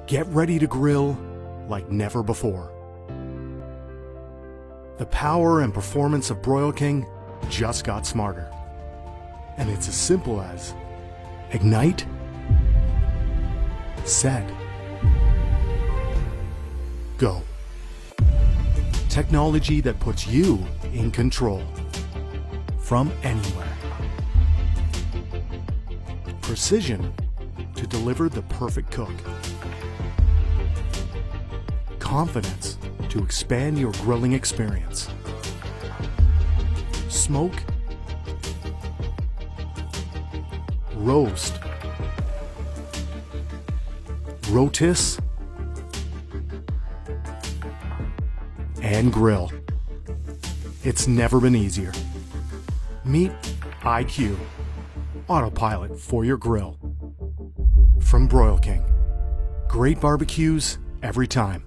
Get ready to grill like never before. The power and performance of Broil King just got smarter. And it's as simple as ignite, set, go. Technology that puts you in control from anywhere. Precision to deliver the perfect cook. Confidence to expand your grilling experience. Smoke, roast, rotis, and grill. It's never been easier. Meet iQue, autopilot for your grill. From Broil King. Great barbecues every time.